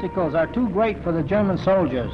obstacles are too great for the German soldiers.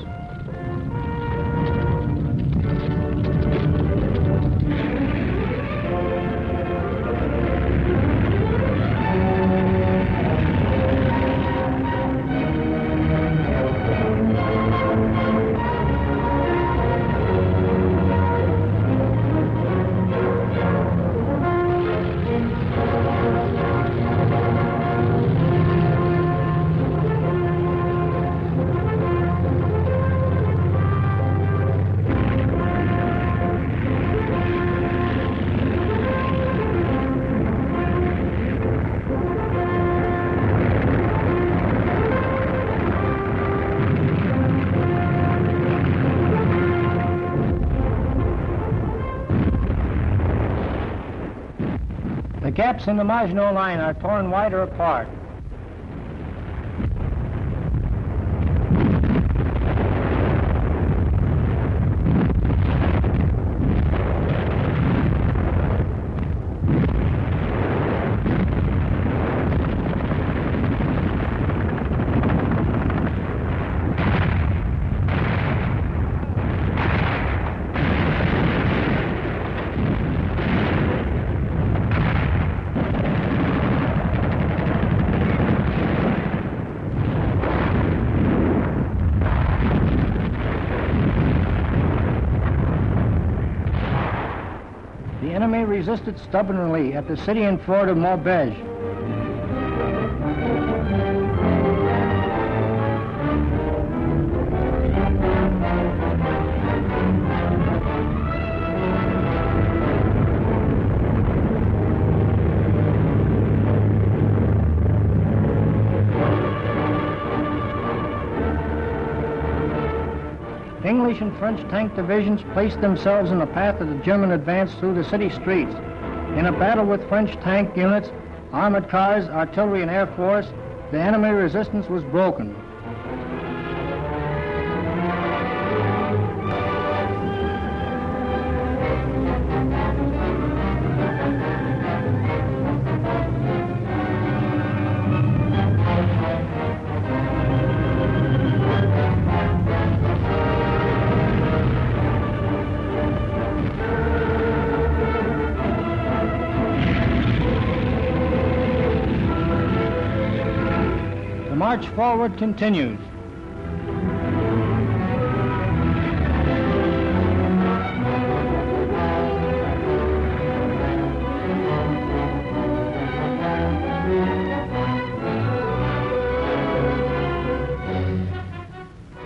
The gaps in the Maginot Line are torn wider apart. The enemy resisted stubbornly at the city and fort of Maubeuge. English and French tank divisions placed themselves in the path of the German advance through the city streets. In a battle with French tank units, armored cars, artillery, and air force, the enemy resistance was broken. The march forward continues.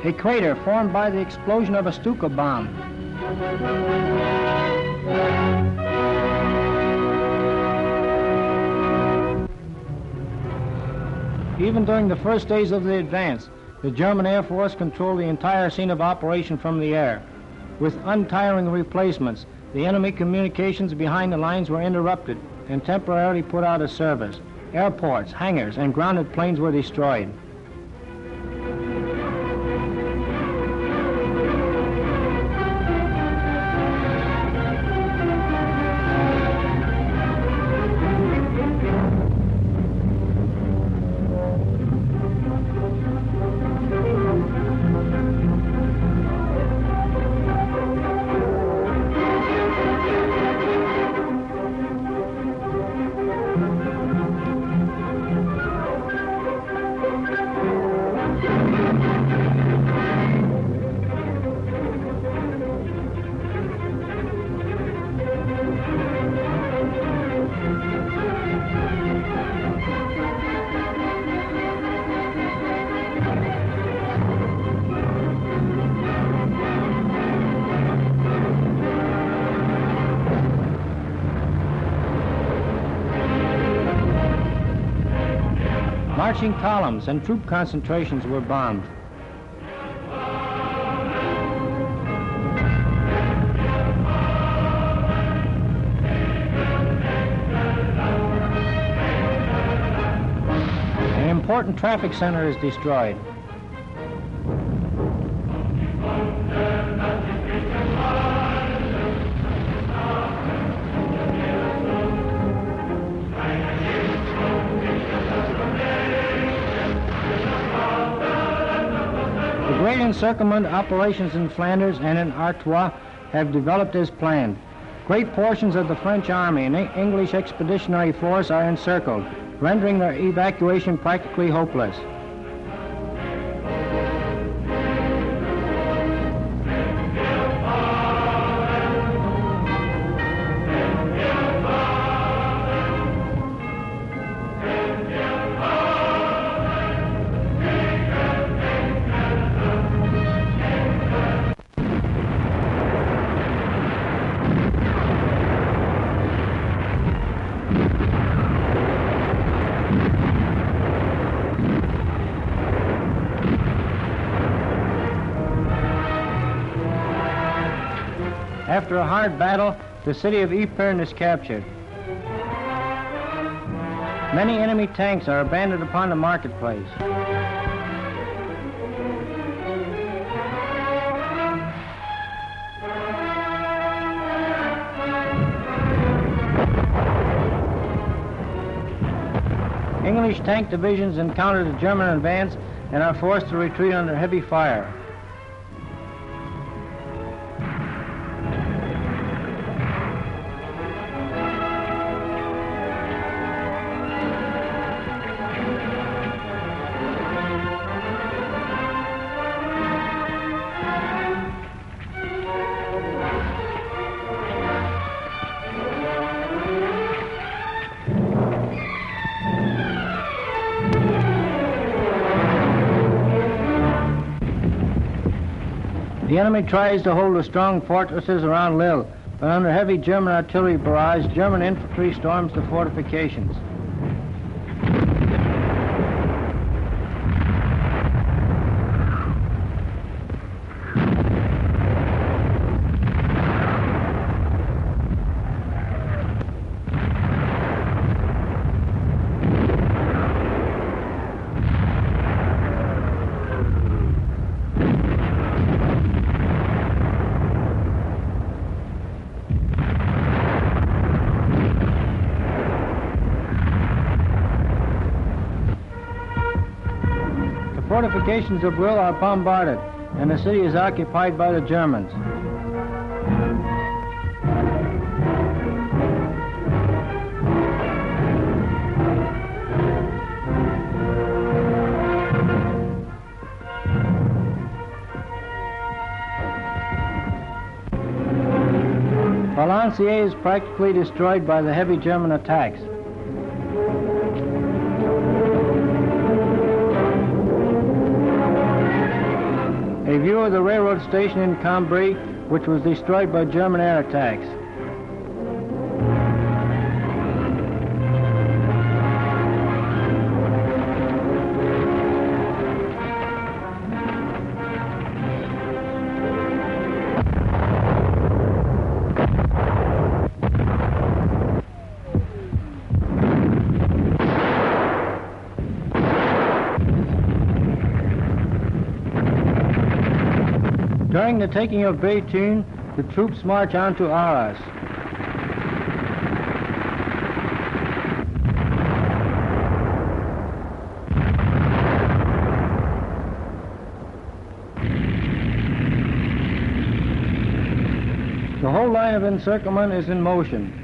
A crater formed by the explosion of a Stuka bomb. Even during the first days of the advance, the German Air Force controlled the entire scene of operation from the air. With untiring replacements, the enemy communications behind the lines were interrupted and temporarily put out of service. Airports, hangars, and grounded planes were destroyed. Marching columns and troop concentrations were bombed. An important traffic center is destroyed. encirclement operations in Flanders and in Artois have developed as planned. Great portions of the French Army and English Expeditionary Force are encircled, rendering their evacuation practically hopeless. After a hard battle, the city of Ypern is captured. Many enemy tanks are abandoned upon the marketplace. English tank divisions encounter the German advance and are forced to retreat under heavy fire. The enemy tries to hold the strong fortresses around Lille, but under heavy German artillery barrage, German infantry storms the fortifications. The fortifications of Brill are bombarded, and the city is occupied by the Germans. Valenciennes is practically destroyed by the heavy German attacks. A view of the railroad station in Cambrai, which was destroyed by German air attacks. During the taking of Béthune, the troops march on to Arras. The whole line of encirclement is in motion.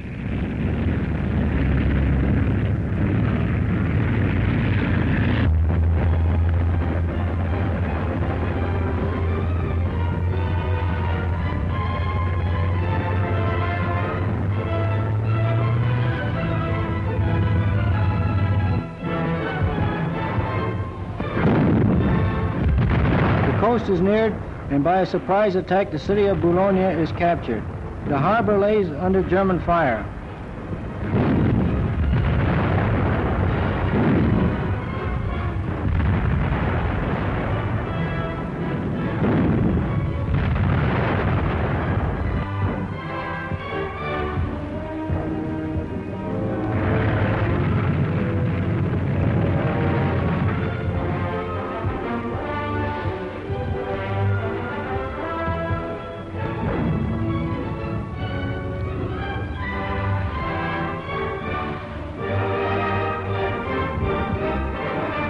The coast is neared, and by a surprise attack, the city of Boulogne is captured. The harbor lays under German fire.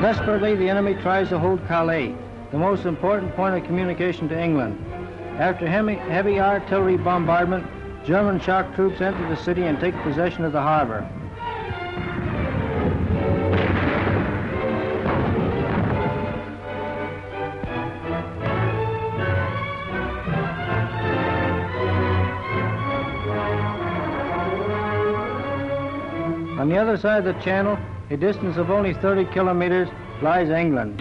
Desperately, the enemy tries to hold Calais. the most important point of communication to England. After heavy artillery bombardment, German shock troops enter the city and take possession of the harbor. On the other side of the channel, a distance of only 30 kilometers, lies England.